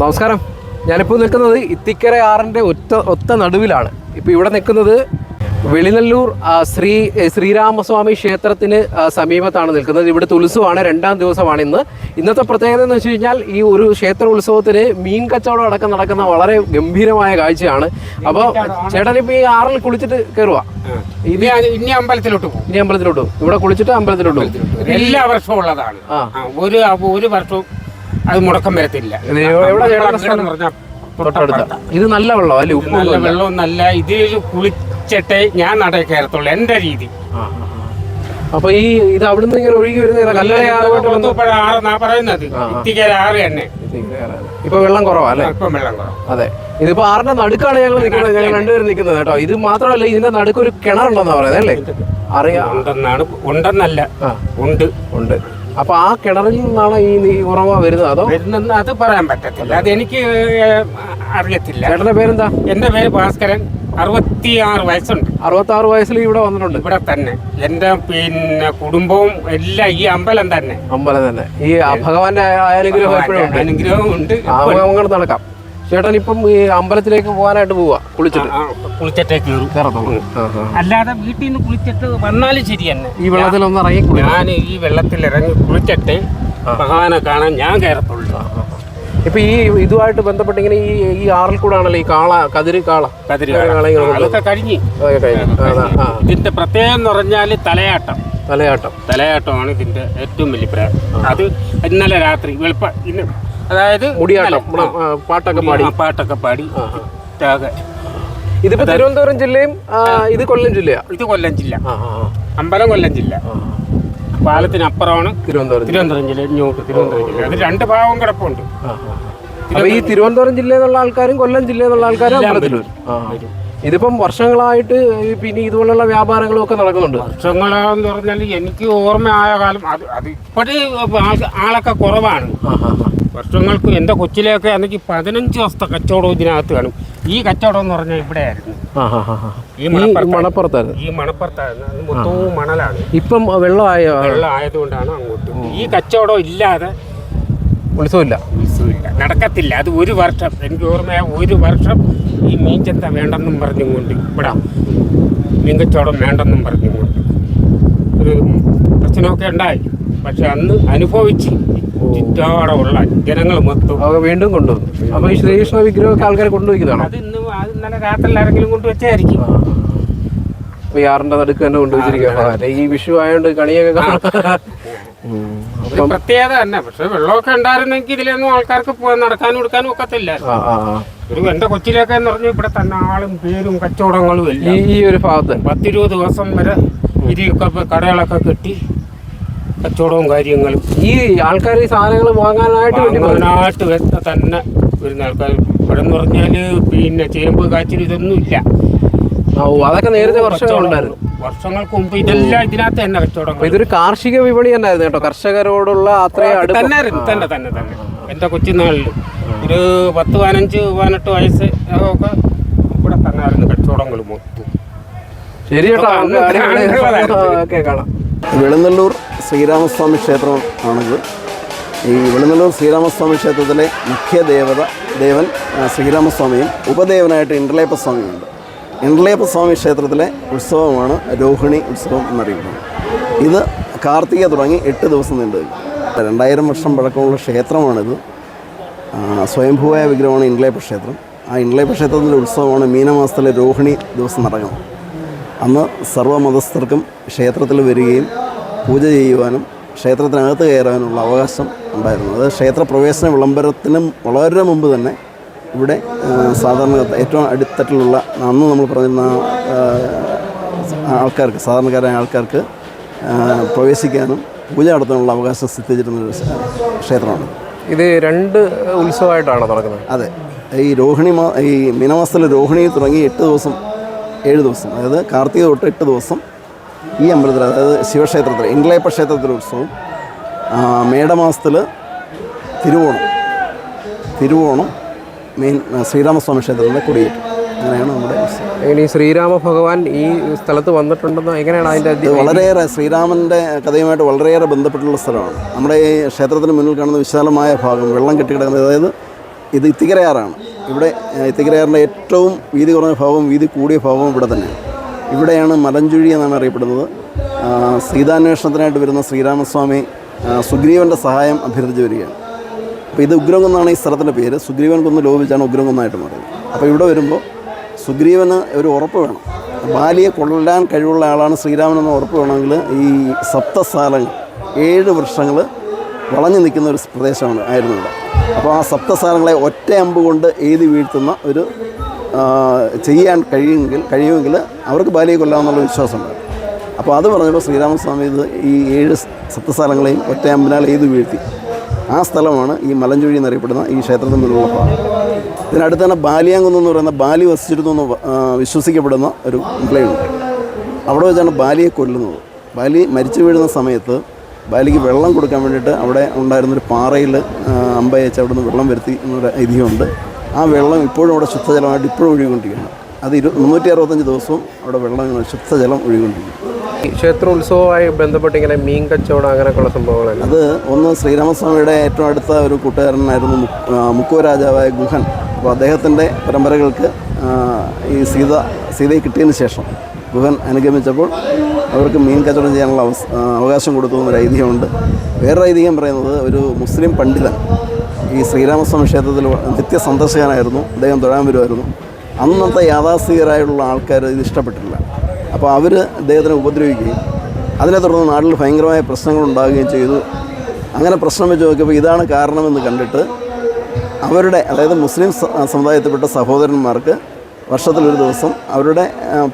നമസ്കാരം. ഞാനിപ്പോൾ നിൽക്കുന്നത് ഇത്തിക്കര ആറിൻ്റെ ഒത്ത നടുവിലാണ്. ഇപ്പോൾ ഇവിടെ നിൽക്കുന്നത് വെളിനല്ലൂർ ശ്രീരാമസ്വാമി ക്ഷേത്രത്തിന് സമീപത്താണ് നിൽക്കുന്നത്. ഇവിടുത്തെ ഉത്സവമാണ്, 2ാം ദിവസമാണ് ഇന്നത്തെ പ്രത്യേകത എന്ന് വെച്ച് കഴിഞ്ഞാൽ ഈ ഒരു ക്ഷേത്ര ഉത്സവത്തിന് മീൻ കച്ചവടം അടക്കം നടക്കുന്ന വളരെ ഗംഭീരമായ കാഴ്ചയാണ്. അപ്പോൾ ചേട്ടൻ ഇപ്പോൾ ഈ ആറിൽ കുളിച്ചിട്ട് കയറുക, ഇനി അമ്പലത്തിലോട്ട് പോകും. ഇവിടെ കുളിച്ചിട്ട് അമ്പലത്തിലോട്ട് പോകും. എല്ലാ വർഷവും ഉള്ളതാണ്. ഒരു വർഷവും അത് മുടക്കം വരത്തില്ല. ഇത് നല്ല വെള്ളം അല്ലേ? നല്ല വെള്ളവും നല്ല ഇതിൽ കുളിച്ചിട്ടേ ഞാൻ നട കയറത്തുള്ളൂ, എന്റെ രീതി. അപ്പൊ ഈ ഇത് അവിടുന്ന് ഇങ്ങനെ ഒഴുകി വരുന്നത് പറയുന്നത് ഇത്തിക്കര ആറ് തന്നെ. ഇപ്പൊ വെള്ളം കുറവാ അല്ലേ? ഇപ്പം വെള്ളം കുറവ്. അതെ, ഇതിപ്പോ ആറിന്റെ നടുക്കാണ് ഞങ്ങൾ നിൽക്കുന്നത്. ഞങ്ങൾ രണ്ടുപേരും നിൽക്കുന്നത് കേട്ടോ. ഇത് മാത്രമല്ല, ഇതിന്റെ നടുക്ക് ഒരു കിണറുണ്ടെന്നാ പറയുന്നത് അല്ലേ? അറിയാം. ഉണ്ടെന്നല്ല, ഉണ്ട്. അപ്പൊ ആ കിണറിൽ നിന്നാണ് ഈ ഉറവ വരുന്നത് അതോ വരുന്നെന്ന് അത് പറയാൻ പറ്റത്തില്ല, അതെനിക്ക് അറിയത്തില്ല. ചേട്ടന്റെ പേരെന്താ? എന്റെ പേര് ഭാസ്കരൻ. 66 വയസ്സുണ്ട്. 66 വയസ്സിൽ ഇവിടെ വന്നിട്ടുണ്ട്. ഇവിടെ തന്നെ എന്റെ കുടുംബവും എല്ലാം ഈ അമ്പലം തന്നെ. ഈ ഭഗവാന്റെ അനുഗ്രഹം ഉണ്ട്. അങ്ങോട്ട് നടക്കാം. ചേട്ടൻ ഇപ്പം ഈ അമ്പലത്തിലേക്ക് പോകാനായിട്ട് പോവാ, കുളിച്ചിട്ടേ കയറും. അല്ലാതെ വീട്ടിൽ നിന്ന് കുളിച്ചിട്ട് വന്നാലും ശരി തന്നെ ഈ വെള്ളത്തിലൊന്നും ഇറങ്ങി ഞാൻ ഈ വെള്ളത്തിൽ ഇറങ്ങി കുളിച്ചിട്ട് ഭഗവാനെ കാണാൻ ഞാൻ കയറത്തുള്ളൂ. ഇപ്പൊ ഈ ഇതുമായിട്ട് ബന്ധപ്പെട്ട് ഇങ്ങനെ ഈ ആറിൽ കൂടെ ആണല്ലോ ഈ കതിര് അതൊക്കെ കഴിഞ്ഞ്. ഇതിന്റെ പ്രത്യേകം എന്ന് പറഞ്ഞാല് തലയാട്ടമാണ് ഇതിന്റെ ഏറ്റവും വലിയ പ്രധാനം. അത് ഇന്നലെ രാത്രി അതായത് പാട്ടൊക്കെ പാടി. ഇതിപ്പോ തിരുവനന്തപുരം ജില്ലയും ഇത് കൊല്ലം ജില്ലയാ? ഇത് കൊല്ലം ജില്ല, അമ്പലം കൊല്ലം ജില്ല. പാലത്തിനപ്പുറമാണ് തിരുവനന്തപുരം ജില്ല. ഇങ്ങോട്ട് തിരുവനന്തപുരം ജില്ല. അത് 2 ഭാഗം കിടപ്പുണ്ട്. അപ്പൊ ഈ തിരുവനന്തപുരം ജില്ലയിൽ നിന്നുള്ള ആൾക്കാരും കൊല്ലം ജില്ലയിൽ നിന്നുള്ള ആൾക്കാരും അമ്പലത്തിൽ വരും. ഇതിപ്പം വർഷങ്ങളായിട്ട് പിന്നെ ഇതുപോലുള്ള വ്യാപാരങ്ങളും ഒക്കെ നടക്കുന്നുണ്ട്. വർഷങ്ങളെന്ന് പറഞ്ഞാൽ എനിക്ക് ഓർമ്മയായ കാലം അത് ഇപ്പോഴേ ആളൊക്കെ കുറവാണ്. വർഷങ്ങൾക്ക് എൻ്റെ കൊച്ചിലെയൊക്കെ ആണെങ്കിൽ 15 ദിവസത്തെ കച്ചവടം ഇതിനകത്ത് കാണും. ഈ കച്ചവടം എന്ന് പറഞ്ഞാൽ ഇവിടെ ആയിരുന്നു, ഈ മണപ്പുറത്തായിരുന്നു. അത് മൊത്തവും മണലാണ്. ഇപ്പം വെള്ളം ആയതുകൊണ്ടാണ് അങ്ങോട്ട്. ഈ കച്ചവടം ഇല്ലാതെ ഉത്സവമില്ല, നടക്കത്തില്ല. അത് ഒരു വർഷം എനിക്ക് ഓർമ്മയായ ഒരു വർഷം ഈ മീൻചന്ത വേണ്ടെന്നും പറഞ്ഞുകൊണ്ട് ഇവിടെ മീൻ കച്ചവടം വേണ്ടെന്നും പറഞ്ഞുകൊണ്ട് ഒരു പ്രശ്നമൊക്കെ ഉണ്ടായി. പക്ഷെ അന്ന് അനുഭവിച്ച് ചുറ്റോടമുള്ള ജനങ്ങൾ മൊത്തം വീണ്ടും കൊണ്ടുവന്നു. അപ്പൊ ഈ ശ്രീകൃഷ്ണ വിഗ്രഹമൊക്കെ ആൾക്കാർ കൊണ്ടുപോയിക്കുന്നതാണ്. അത് ഇന്നലെ രാത്രി ആരെങ്കിലും കൊണ്ടുവച്ചായിരിക്കും. ഈ ആറിന്റെ നടുക്ക് തന്നെ കൊണ്ടുവച്ചിരിക്കുക. ഈ വിഷു ആയതുകൊണ്ട് കണിയൊക്കെ പ്രത്യേകത തന്നെ. പക്ഷെ വെള്ളമൊക്കെ ഉണ്ടായിരുന്നെങ്കിൽ ഇതിലൊന്നും ആൾക്കാർക്ക് നടക്കാനും എടുക്കാനും ഒക്കത്തില്ല. എന്റെ കൊച്ചിയിലൊക്കെ എന്ന് പറഞ്ഞാൽ ഇവിടെ തന്നെ ആളും പേരും കച്ചവടങ്ങളും എല്ലാം ഈ ഒരു ഭാഗത്ത് 10-20 ദിവസം വരെ കടകളൊക്കെ കെട്ടി കച്ചവടവും കാര്യങ്ങളും. ഈ ആൾക്കാർ ഈ സാധനങ്ങൾ വാങ്ങാനായിട്ട് തന്നെ വരുന്ന ആൾക്കാർ. ഇവിടെ എന്ന് പറഞ്ഞാല് പിന്നെ ചേമ്പ് കാച്ചിൽ ഇതൊന്നും ഇല്ല. അതൊക്കെ നേരത്തെ വർഷങ്ങൾക്ക് മുമ്പ് ഇതെല്ലാം ഇതിനകത്ത് തന്നെ കച്ചവടം. ഇതൊരു കാർഷിക വിപണി തന്നെയായിരുന്നു കേട്ടോ. കർഷകരോടുള്ള അത്രയും തന്നെ. എന്റെ കൊച്ചുനാളിൽ ഒരു 10-15-18 വയസ്സ് ഒക്കെ ഇവിടെ തന്നെ ആയിരുന്നു കച്ചവടങ്ങൾ മൊത്തം. ശരി ചേട്ടാ, കാണാം. വെളിനല്ലൂർ ശ്രീരാമസ്വാമി ക്ഷേത്രമാണിത്. ഈ വെളിനല്ലൂർ ശ്രീരാമസ്വാമി ക്ഷേത്രത്തിലെ മുഖ്യ ദേവൻ ശ്രീരാമസ്വാമിയും ഉപദേവനായിട്ട് ഇന്ദ്രലേപസ്വാമിയുണ്ട്. ഇന്ദ്രലേപസ്വാമി ക്ഷേത്രത്തിലെ ഉത്സവമാണ് രോഹിണി ഉത്സവം എന്നറിയപ്പെടുന്നത്. ഇത് കാർത്തിക തുടങ്ങി 8 ദിവസം നീണ്ടു. 2000 വർഷം പഴക്കമുള്ള ക്ഷേത്രമാണിത്. സ്വയംഭൂവായ വിഗ്രഹമാണ് ഇന്ദ്രലേപ ക്ഷേത്രം. ആ ഇന്ദ്രലേപ ക്ഷേത്രത്തിൻ്റെ ഉത്സവമാണ് മീനമാസത്തിലെ രോഹിണി ദിവസം നടക്കുന്നത്. അന്ന് സർവ്വമതസ്ഥർക്കും ക്ഷേത്രത്തിൽ വരികയും പൂജ ചെയ്യുവാനും ക്ഷേത്രത്തിനകത്ത് കയറാനുള്ള അവകാശം ഉണ്ടായിരുന്നു. അത് ക്ഷേത്രപ്രവേശന വിളംബരത്തിനും വളരെ മുമ്പ് തന്നെ ഇവിടെ സാധാരണ ഏറ്റവും അടിത്തട്ടിലുള്ള അന്ന് നമ്മൾ പറഞ്ഞിരുന്ന ആൾക്കാർക്ക്, സാധാരണക്കാരായ ആൾക്കാർക്ക് പ്രവേശിക്കാനും പൂജ നടത്താനുള്ള അവകാശം സിദ്ധിച്ചിരുന്നൊരു ക്ഷേത്രമാണ്. ഇത് 2 ഉത്സവമായിട്ടാണ് നടക്കുന്നത്. അതെ, ഈ മീനമാസത്തിലെ രോഹിണി തുടങ്ങി 7 ദിവസം, അതായത് കാർത്തിക തൊട്ട് 8 ദിവസം ഈ അമ്പലത്തിൽ, അതായത് ശിവക്ഷേത്രത്തിൽ ഇന്ദ്രലേപ ക്ഷേത്രത്തിലെ ഉത്സവം. മേടമാസത്തിൽ തിരുവോണം മെയിൻ ശ്രീരാമസ്വാമി ക്ഷേത്രത്തിൻ്റെ കൊടിയേറ്റ്. അങ്ങനെയാണ് നമ്മുടെ ഈ ശ്രീരാമ ഭഗവാൻ ഈ സ്ഥലത്ത് വന്നിട്ടുണ്ടെന്ന് എങ്ങനെയാണ് അതിൻ്റെ? വളരെയേറെ ശ്രീരാമൻ്റെ കഥയുമായിട്ട് വളരെയേറെ ബന്ധപ്പെട്ടുള്ള സ്ഥലമാണ്. നമ്മുടെ ഈ ക്ഷേത്രത്തിന് മുന്നിൽ കാണുന്ന വിശാലമായ ഭാഗം വെള്ളം കെട്ടിക്കിടക്കുന്നത്, അതായത് ഇത് ഇത്തിക്കരയാറാണ്. ഇവിടെ ഇത്തിക്കരയാറിൻ്റെ ഏറ്റവും വീതി കുറഞ്ഞ ഭാഗവും വീതി കൂടിയ ഭാഗവും ഇവിടെ തന്നെയാണ്. ഇവിടെയാണ് മലഞ്ചുഴി എന്നാണ് അറിയപ്പെടുന്നത്. സീതാന്വേഷണത്തിനായിട്ട് വരുന്ന ശ്രീരാമസ്വാമി സുഗ്രീവൻ്റെ സഹായം അഭ്യർത്ഥിച്ച് വരികയാണ്. അപ്പോൾ ഇത് ഉഗ്രംകുന്നാണ് ഈ സ്ഥലത്തിൻ്റെ പേര്. സുഗ്രീവൻ കുന്ന് ലോപിച്ചാണ് ഉഗ്രംകുന്നായിട്ട് മാറിയത്. അപ്പോൾ ഇവിടെ വരുമ്പോൾ സുഗ്രീവന് ഒരു ഉറപ്പ് വേണം. ബാലിയെ കൊല്ലാൻ കഴിവുള്ള ആളാണ് ശ്രീരാമനെന്ന് ഉറപ്പ് വേണമെങ്കിൽ ഈ സപ്തസാലങ്ങൾ 7 വൃക്ഷങ്ങൾ വളഞ്ഞു നിൽക്കുന്ന ഒരു പ്രദേശമാണ് ആയിരുന്നു ഇവിടെ. അപ്പോൾ ആ സപ്തസാലങ്ങളെ ഒറ്റ അമ്പ് കൊണ്ട് എഴുതി വീഴ്ത്തുന്ന ഒരു ചെയ്യാൻ കഴിയുമെങ്കിൽ അവർക്ക് ബാലിയെ കൊല്ലാമെന്നുള്ള വിശ്വാസമുണ്ട്. അപ്പോൾ അത് പറഞ്ഞപ്പോൾ ശ്രീരാമസ്വാമി ഇത് ഈ 7 സപ്തസാലങ്ങളെയും ഒറ്റ അമ്പിനാൽ എഴുതി വീഴ്ത്തി. ആ സ്ഥലമാണ് ഈ മലഞ്ചുഴി എന്നറിയപ്പെടുന്ന ഈ ക്ഷേത്രത്തിനുള്ള ഭാഗം. ഇതിനടുത്ത് തന്നെ ബാലിയാങ്കുന്ന് എന്ന് പറയുന്ന ബാലി വസിച്ചിരുന്നു എന്ന് വിശ്വസിക്കപ്പെടുന്ന ഒരു മലയുണ്ട്. അവിടെ വെച്ചാണ് ബാലിയെ കൊല്ലുന്നത്. ബാലി മരിച്ചു വീഴുന്ന സമയത്ത് ബാലിക്ക് വെള്ളം കൊടുക്കാൻ വേണ്ടിയിട്ട് അവിടെ ഉണ്ടായിരുന്നൊരു പാറയിൽ അമ്പയച്ച് അവിടെ നിന്ന് വെള്ളം വരുത്തി എന്നൊരു ഐതിഹ്യമുണ്ട്. ആ വെള്ളം ഇപ്പോഴും അവിടെ ശുദ്ധജലമായിട്ട് ഇപ്പോഴും ഒഴുകിക്കൊണ്ടിരിക്കുകയാണ്. അത് 365 ദിവസവും അവിടെ വെള്ളം ശുദ്ധജലം ഒഴുകിക്കൊണ്ടിരിക്കും. ഈ ക്ഷേത്രോത്സവവുമായി ബന്ധപ്പെട്ട് ഇങ്ങനെ മീൻ കച്ചവടം അങ്ങനെയൊക്കെയുള്ള സംഭവങ്ങളല്ല. അത് ഒന്ന് ശ്രീരാമസ്വാമിയുടെ ഏറ്റവും അടുത്ത ഒരു കൂട്ടുകാരനായിരുന്നു മുക്കുവ രാജാവായ ഗുഹൻ. അപ്പോൾ അദ്ദേഹത്തിൻ്റെ പരമ്പരകൾക്ക് ഈ സീതയെ കിട്ടിയതിന് ശേഷം ഗുഹൻ അനുഗമിച്ചപ്പോൾ അവർക്ക് മീൻ കച്ചവടം ചെയ്യാനുള്ള അവകാശം കൊടുത്തു എന്നൊരു ഐതിഹ്യമുണ്ട്. വേറൊരു ഐതിഹ്യം പറയുന്നത് ഒരു മുസ്ലിം പണ്ഡിതൻ ഈ ശ്രീരാമസ്വാമി ക്ഷേത്രത്തിൽ നിത്യ സന്ദർശകനായിരുന്നു. അദ്ദേഹം തൊഴാൻ വരുമായിരുന്നു. അന്നത്തെ യാഥാസ്ഥികരായുള്ള ആൾക്കാർ ഇത് ഇഷ്ടപ്പെട്ടില്ല. അപ്പോൾ അവർ അദ്ദേഹത്തിനെ ഉപദ്രവിക്കുകയും അതിനെ തുടർന്ന് നാട്ടിൽ ഭയങ്കരമായ പ്രശ്നങ്ങളുണ്ടാകുകയും ചെയ്തു. അങ്ങനെ പ്രശ്നം വെച്ച് നോക്കിയപ്പോൾ ഇതാണ് കാരണമെന്ന് കണ്ടിട്ട് അവരുടെ, അതായത് മുസ്ലിം സമുദായത്തിൽപ്പെട്ട സഹോദരന്മാർക്ക് വർഷത്തിലൊരു ദിവസം അവരുടെ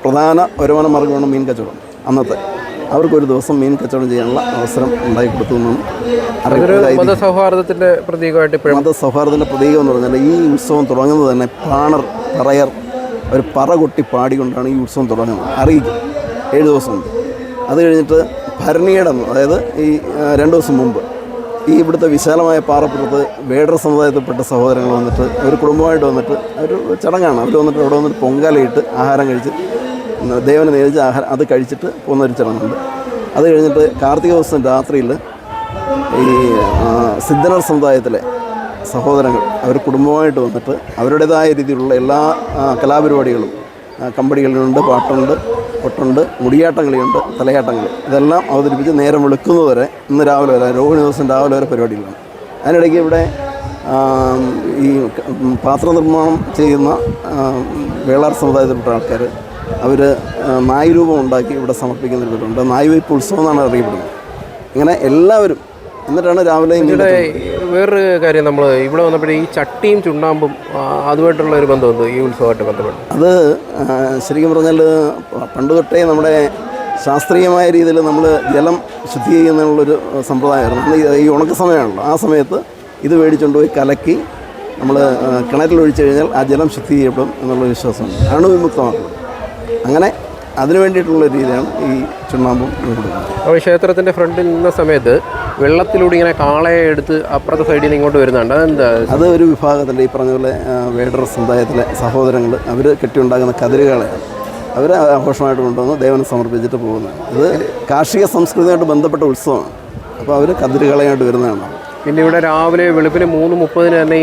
പ്രധാന വരുമാന മാർഗ്ഗമാണ് മീൻ കച്ചവടം. അന്നത്തെ അവർക്കൊരു ദിവസം മീൻ കച്ചവടം ചെയ്യാനുള്ള അവസരം ഉണ്ടാക്കി കൊടുത്തു എന്നാണ് അറിയപ്പെടുന്നത്. മതസൗഹാർദ്ദത്തിൻ്റെ പ്രതീകമായിട്ട് മതസൗഹാർദ്ദത്തിൻ്റെ പ്രതീകം എന്ന് പറഞ്ഞാൽ ഈ ഉത്സവം തുടങ്ങുന്നത് തന്നെ പറയർ ഒരു പറ കൊട്ടി പാടിക്കൊണ്ടാണ് ഈ ഉത്സവം തുടങ്ങുന്നത്. അറിയിക്കും 7 ദിവസം മുമ്പ്. അത് കഴിഞ്ഞിട്ട് ഭരണിയുടെ അതായത് ഈ 2 ദിവസം മുമ്പ് ഈ ഇവിടുത്തെ വിശാലമായ പാറപ്പുറത്ത് വേടർ സമുദായത്തിൽപ്പെട്ട സഹോദരങ്ങൾ വന്നിട്ട് ഒരു കുടുംബമായിട്ട് വന്നിട്ട് ഒരു ചടങ്ങാണ്. അവർ വന്നിട്ട് അവിടെ വന്നിട്ട് പൊങ്കാലയിട്ട് ആഹാരം കഴിച്ച് ദേവനെ നേരിച്ച് ആഹാരം അത് കഴിച്ചിട്ട് പോകുന്നൊരു ചടങ്ങുണ്ട്. അത് കഴിഞ്ഞിട്ട് കാർത്തിക ദിവസം രാത്രിയിൽ ഈ സിദ്ധനർ സമുദായത്തിലെ സഹോദരങ്ങൾ അവർ കുടുംബമായിട്ട് വന്നിട്ട് അവരുടേതായ രീതിയിലുള്ള എല്ലാ കലാപരിപാടികളും, കമ്പടികളുണ്ട്, പാട്ടുണ്ട്, കൊട്ടുണ്ട്, മുടിയാട്ടം കളിയുണ്ട്, തലയാട്ടങ്ങൾ, ഇതെല്ലാം അവതരിപ്പിച്ച് നേരം വെളുക്കുന്നതുവരെ ഇന്ന് രാവിലെ വരെ രോഹിണി ദിവസം രാവിലെ വരെ പരിപാടികളാണ്. അതിനിടയ്ക്ക് ഇവിടെ ഈ പാത്രനിർമ്മാണം ചെയ്യുന്ന വേളാർ സമുദായത്തിൽപ്പെട്ട ആൾക്കാർ അവർ നായ്രൂപം ഉണ്ടാക്കി ഇവിടെ സമർപ്പിക്കുന്ന ഒരു നായ്വയ്പ് ഉത്സവം എന്നാണ് അറിയപ്പെടുന്നത്. ഇങ്ങനെ എല്ലാവരും എന്നിട്ടാണ് രാവിലെ. വേറൊരു കാര്യം, നമ്മൾ ഇവിടെ വന്നപ്പോഴേ ഈ ചട്ടിയും ചുണ്ണാമ്പും അതുമായിട്ടുള്ള ഒരു ബന്ധമുണ്ട് ഈ ഉത്സവമായിട്ട് ബന്ധപ്പെട്ട്. അത് ശരിക്കും പറഞ്ഞാൽ പണ്ട് തൊട്ടേ നമ്മുടെ ശാസ്ത്രീയമായ രീതിയിൽ നമ്മൾ ജലം ശുദ്ധി ചെയ്യുന്നതിനുള്ളൊരു സമ്പ്രദായമായിരുന്നു. ഈ ഉണക്ക സമയമാണല്ലോ, ആ സമയത്ത് ഇത് മേടിച്ചുകൊണ്ട് പോയി കലക്കി നമ്മൾ കിണറ്റിലൊഴിച്ച് കഴിഞ്ഞാൽ ആ ജലം ശുദ്ധി ചെയ്യപ്പെടും എന്നുള്ള വിശ്വാസമുണ്ട്. അണുവിമുക്തമാക്കും. അങ്ങനെ അതിനു വേണ്ടിയിട്ടുള്ള രീതിയാണ് ഈ ചുണ്ണാമ്പും കൊടുക്കുന്നത്. അപ്പോൾ ക്ഷേത്രത്തിൻ്റെ ഫ്രണ്ടിൽ നിന്ന സമയത്ത് വെള്ളത്തിലൂടെ ഇങ്ങനെ കാളയെ എടുത്ത് അപ്പുറത്തെ സൈഡിൽ നിന്ന് ഇങ്ങോട്ട് വരുന്നുണ്ട്. അതെന്താ? അത് ഒരു വിഭാഗത്തിൻ്റെ ഈ പറഞ്ഞ പോലെ വേടർ സമുദായത്തിലെ സഹോദരങ്ങൾ അവർ കെട്ടിയുണ്ടാക്കുന്ന കതിരുകളെയാണ് അവർ ആഘോഷമായിട്ട് കൊണ്ടുവന്ന് ദേവന് സമർപ്പിച്ചിട്ട് പോകുന്നത്. ഇത് കാർഷിക സംസ്കൃതിയായിട്ട് ബന്ധപ്പെട്ട ഉത്സവമാണ്. അപ്പോൾ അവർ കതിരുകളയായിട്ട് വരുന്നതാണ്. പിന്നെ ഇവിടെ രാവിലെ വെളുപ്പിന് 3:30 തന്നെ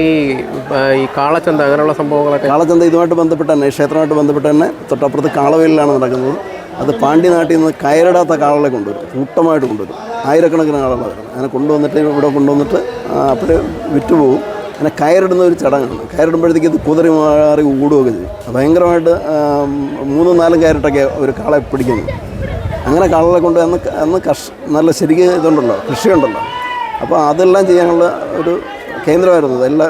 ഈ കാളച്ചന്ത അങ്ങനെയുള്ള സംഭവങ്ങളൊക്കെ. കാളച്ചന്ത ഇതുമായിട്ട് ബന്ധപ്പെട്ട് തന്നെ, ക്ഷേത്രമായിട്ട് ബന്ധപ്പെട്ട് തന്നെ തൊട്ടപ്പുറത്ത് കാളവെയിലാണ് നടക്കുന്നത്. അത് പാണ്ഡ്യ നാട്ടിൽ നിന്ന് കയറിടാത്ത കാളകളെ കൊണ്ടുവരും, കൂട്ടമായിട്ട് കൊണ്ടുവരും. ആയിരക്കണക്കിന് കാളകളാണ് വരുന്നത്. അങ്ങനെ കൊണ്ടുവന്നിട്ട് ഇവിടെ കൊണ്ടുവന്നിട്ട് അപ്പോൾ വിറ്റുപോകും. അങ്ങനെ കയറിടുന്ന ഒരു ചടങ്ങാണ്. കയറിടുമ്പോഴത്തേക്ക് ഇത് കുതിരി മാറി ഓടുകയൊക്കെ ചെയ്യും. ഭയങ്കരമായിട്ട് 3-4 കയറിട്ടൊക്കെ ഒരു കാളെ പിടിക്കുന്നത്. അങ്ങനെ കാളകളെ കൊണ്ട് അന്ന് നല്ല ശരിക്കും ഇതുണ്ടല്ലോ, കൃഷിയുണ്ടല്ലോ. അപ്പോൾ അതെല്ലാം ചെയ്യാനുള്ള ഒരു കേന്ദ്രമായിരുന്നു. എല്ലാ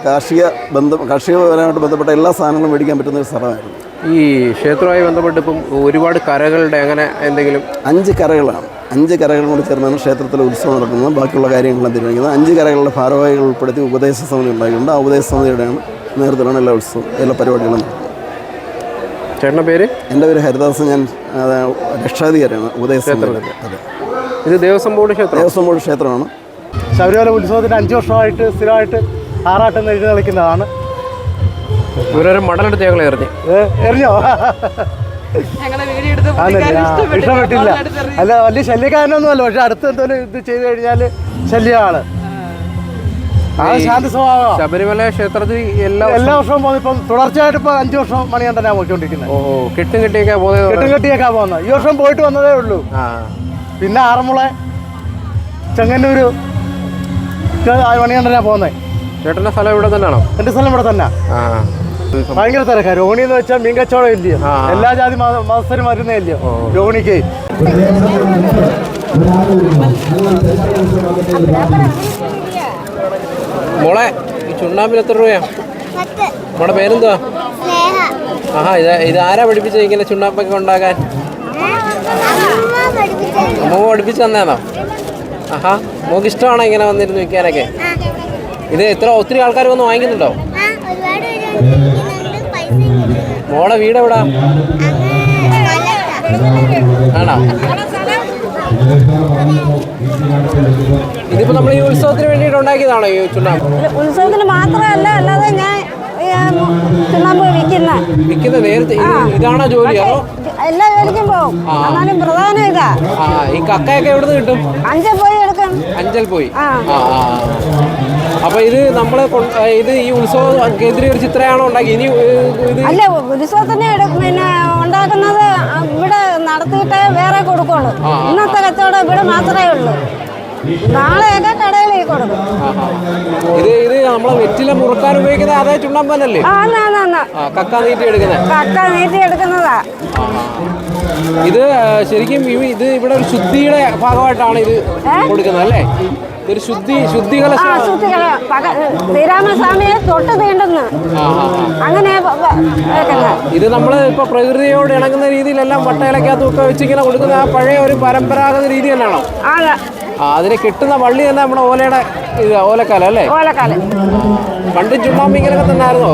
കാർഷികപരമായിട്ട് ബന്ധപ്പെട്ട എല്ലാ സാധനങ്ങളും മേടിക്കാൻ പറ്റുന്ന ഒരു സ്ഥലമായിരുന്നു. ഈ ക്ഷേത്രവുമായി ബന്ധപ്പെട്ട് ഇപ്പം ഒരുപാട് കരകളുടെ അങ്ങനെ എന്തെങ്കിലും? 5 കരകളാണ്. 5 കരകളും കൂടി ചേർന്നാണ് ക്ഷേത്രത്തിലെ ഉത്സവം നടക്കുന്നത്. ബാക്കിയുള്ള കാര്യങ്ങളെല്ലാം തീരുമാനിക്കുന്നത് 5 കരകളുടെ ഭാരവാഹികൾ ഉൾപ്പെടുത്തി ഉപദേശ സമിതി ഉണ്ടായിട്ടുണ്ട്. ആ ഉപദേശ സമിതിയുടെയാണ് നേതൃത്വത്തിലാണ് എല്ലാ ഉത്സവം, എല്ലാ പരിപാടികളും നടത്തുന്നത്. ചേട്ടൻ്റെ പേര്? എൻ്റെ പേര് ഹരിദാസ്. ഞാൻ രക്ഷാധികാരിയാണ് ഉപദേശ സമിതിയുടെ. അതെ, ഇത് ദേവസ്വം ബോർഡ് ക്ഷേത്രമാണ്. ശബരിമല ഉത്സവത്തിന് 5 വർഷമായിട്ട് സ്ഥിരമായിട്ട് ആറാട്ടെന്ന് എഴുന്നള്ളിക്കുന്നതാണ്. ഇവരൊരു മടലെടുത്ത് ഞങ്ങൾ എറിഞ്ഞോ? ഇഷ്ടപ്പെട്ടില്ല. അല്ല, വലിയ ശല്യക്കാരനൊന്നുമല്ല. പക്ഷെ അടുത്ത് എന്തെങ്കിലും ഇത് ചെയ്ത് കഴിഞ്ഞാൽ ശല്യമാണ്. അത് ശാന്തി സ്വഭാവമാണ്. ശബരിമല ക്ഷേത്രത്തിൽ എല്ലാ വർഷവും പോകുന്നത്. ഇപ്പം തുടർച്ചയായിട്ട് ഇപ്പൊ 5 വർഷം മണികണ്ഠനാണ് പോയിക്കൊണ്ടിരിക്കുന്നത്. ഓ കെട്ടും കെട്ടിയൊക്കെ പോകുന്നത്. കെട്ടും കെട്ടിയൊക്കെ പോകുന്നത്. ഈ വർഷം പോയിട്ട് വന്നതേ ഉള്ളൂ. പിന്നെ ആറന്മുള, ചെങ്ങന്നൂര് മണികണ്ഠനാ പോകുന്നത്. ചേട്ടന്റെ സ്ഥലം ഇവിടെ തന്നെയാണോ? എന്റെ സ്ഥലം ഇവിടെ തന്നെ. ഭയങ്കര തിരക്കാണ്. രോഹിണി എന്ന് വെച്ചാൽ മീൻ കച്ചവടം ഇല്ലയോ, എല്ലാ ജാതി മതസ്ഥരും വരുന്നേ ഇല്ലയോ രോഹിണിക്ക്. മോളെ ഈ ചുണ്ണാമ്പിൽ എത്ര രൂപയാ? മോളെ പേരെന്തുവാ? ആഹാ ഇത് ആരാ പഠിപ്പിച്ചത് ഇങ്ങനെ ചുണ്ണാമ്പൊക്കെ ഉണ്ടാക്കാൻ? അമ്മ പഠിപ്പിച്ചു തന്നേന്നോ? ആഹാ മോക്ക് ഇഷ്ടമാണോ ഇങ്ങനെ വന്നിരുന്ന് വിൽക്കാനൊക്കെ? ഇത് ഒത്തിരി ആൾക്കാർ വന്ന് വാങ്ങിക്കുന്നുണ്ടോ? മോളെ വീട് എവിടാ? ആണോ? ഇതിപ്പോ നമ്മൾ ഈ ഉത്സവത്തിന് വേണ്ടിയിട്ട് ഉണ്ടാക്കിയതാണോ ഈ ചുണ്ണാമ്പ്? ഉത്സവത്തിന് മാത്രമല്ല, അല്ലാതെ ഞാൻ ചുണ്ണാമ്പ് വിൽക്കുന്ന നേരത്തെ ഇതാണോ ജോലി? അതോ എല്ലാ ജോലിക്കും പോകും. എന്നാലും പ്രധാനം ഇതാ. ഈ കക്കയൊക്കെ എവിടെ നിന്ന് കിട്ടും? അഞ്ചൽ പോയി എടുക്കും. അഞ്ചൽ പോയി. അപ്പൊ ഇത് നമ്മള് ഇത് ഈ ഉത്സവം കേന്ദ്രീകരിച്ച് ഇത്രയാണോ ഉണ്ടാക്കി? ഇനി അല്ല, ഉത്സവത്തിന് പിന്നെ ഉണ്ടാക്കുന്നത് ഇവിടെ നടത്തിയിട്ട് വേറെ കൊടുക്കുള്ളൂ. ഇന്നത്തെ കച്ചവടം ഇവിടെ മാത്രമേ ഉള്ളൂ. നാളെയൊക്കെ കടയിൽ കൊടുക്കും. ഇത് നമ്മളെ വെറ്റില മുറുക്കാൻ ഉപയോഗിക്കുന്ന അതേ ചുണ്ണാമ്പ് തന്നെയല്ലേ? കക്ക നീട്ടി എടുക്കുന്നതാ. ഇത് ശരിക്കും ഇത് ഇവിടെ ഒരു ശുദ്ധിയുടെ ഭാഗമായിട്ടാണ് ഇത് കൊടുക്കുന്നത് അല്ലേ? ഇതൊരു ശുദ്ധികള ശ്രീരാമസ്വാമിയെ തൊട്ട് തീണ്ടുന്നു അങ്ങനെ. ഇത് നമ്മള് ഇപ്പൊ പ്രകൃതിയോട് ഇണങ്ങുന്ന രീതിയിലെല്ലാം വട്ടയിലക്കകത്തൊക്കെ വെച്ചിങ്ങനെ കൊടുക്കുന്ന ആ പഴയ ഒരു പരമ്പരാഗത രീതി തന്നെയാണോ? അതിന് കിട്ടുന്ന വള്ളി തന്നെ നമ്മുടെ ഓലക്കാലം അല്ലേ? ഓലക്കാലം. പണ്ടും ചുണ്ണാമ്പ് ഇങ്ങനെയൊക്കെ തന്നെ ആയിരുന്നോ?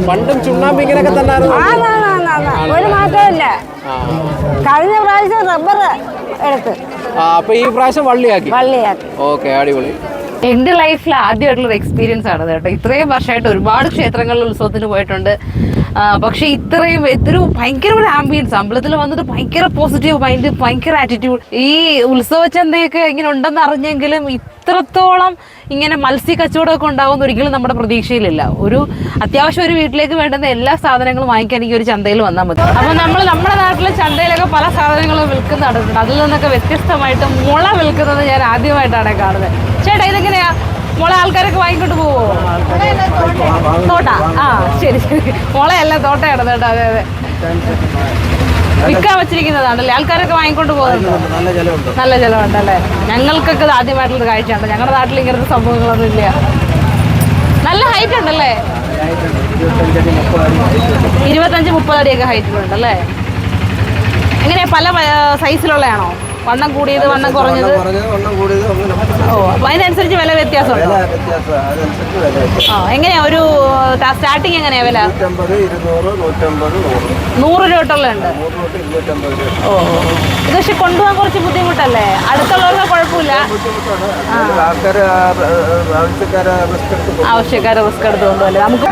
പണ്ടും ചുണ്ണാമ്പ് ഇങ്ങനെയൊക്കെ തന്നെ ആയിരുന്നു. ഒരു മാറ്റമില്ല. കഴിഞ്ഞ പ്രാവശ്യം റബ്ബർ എടുത്ത് അപ്പൊ ഈ പ്രാവശ്യം വള്ളിയാക്കി. ഓക്കെ, അടിപൊളി. എൻ്റെ ലൈഫിൽ ആദ്യമായിട്ടുള്ളൊരു എക്സ്പീരിയൻസ് ആണ് കേട്ടോ. ഇത്രയും വർഷമായിട്ട് ഒരുപാട് ക്ഷേത്രങ്ങളിൽ ഉത്സവത്തിന് പോയിട്ടുണ്ട്. പക്ഷെ ഇത്രയും ഭയങ്കര ഒരു ആംബിയൻസ്, അമ്പലത്തിൽ വന്നിട്ട് ഭയങ്കര പോസിറ്റീവ് മൈൻഡ്, ഭയങ്കര ആറ്റിറ്റ്യൂഡ്. ഈ ഉത്സവച്ചന്തയൊക്കെ ഇങ്ങനെ ഉണ്ടെന്ന് അറിഞ്ഞെങ്കിലും ഇത്രത്തോളം ഇങ്ങനെ മത്സ്യ കച്ചവടമൊക്കെ ഉണ്ടാവുമെന്ന് ഒരിക്കലും നമ്മുടെ പ്രതീക്ഷയിലില്ല. അത്യാവശ്യം ഒരു വീട്ടിലേക്ക് വേണ്ടുന്ന എല്ലാ സാധനങ്ങളും വാങ്ങിക്കാൻ ഈ ഒരു ചന്തയിൽ വന്നാൽ മതി. അപ്പോൾ നമ്മൾ നമ്മുടെ നാട്ടിലെ ചന്തയിലൊക്കെ പല സാധനങ്ങളും വിൽക്കുന്നുണ്ട്. അതിൽ നിന്നൊക്കെ വ്യത്യസ്തമായിട്ട് മുള വിൽക്കുന്നത് ഞാൻ ആദ്യമായിട്ടാണ് കാണുന്നത്. ചേട്ടാ, ഇതെങ്ങനെയാ മുള? ആൾക്കാരൊക്കെ വാങ്ങിക്കൊണ്ട് പോവോ? തോട്ട? ശരി. മുളയെല്ലാം തോട്ടയാണ് കേട്ടോ. അതെ. വിൽക്കാൻ വെച്ചിരിക്കുന്നതാണല്ലേ? ആൾക്കാരൊക്കെ വാങ്ങിക്കൊണ്ട് പോകുന്നുണ്ട്. നല്ല ചിലവുണ്ടല്ലേ? ഞങ്ങൾക്കൊക്കെ ഇത് ആദ്യമായിട്ടുള്ള കാഴ്ചയാണ്. ഞങ്ങളുടെ നാട്ടിൽ ഇങ്ങനത്തെ സംഭവങ്ങളൊന്നും ഇല്ല. നല്ല ഹൈറ്റ് ഉണ്ടല്ലേ? 25-30 അടിയൊക്കെ ഹൈറ്റിലുണ്ടല്ലേ? എങ്ങനെയാ പല സൈസിലുള്ളതാണോ? വണ്ണം കൂടിയത്, വണ്ണം കുറഞ്ഞത്? ഓ, അപ്പൊ അതിനനുസരിച്ച് വില വ്യത്യാസമുണ്ടോ? എങ്ങനെയാ ഒരു സ്റ്റാർട്ടിങ് എങ്ങനെയാ വില? 100 രൂപ തൊട്ടുള്ളുണ്ട്. ഓ, ഇത് പക്ഷെ കൊണ്ടുപോകാൻ കുറച്ച് ബുദ്ധിമുട്ടല്ലേ? അടുത്തുള്ളവർക്ക് കുഴപ്പമില്ല. ആവശ്യക്കാരെ റിസ്ക് എടുത്ത് കൊണ്ടുപോകല്ലേ? നമുക്ക്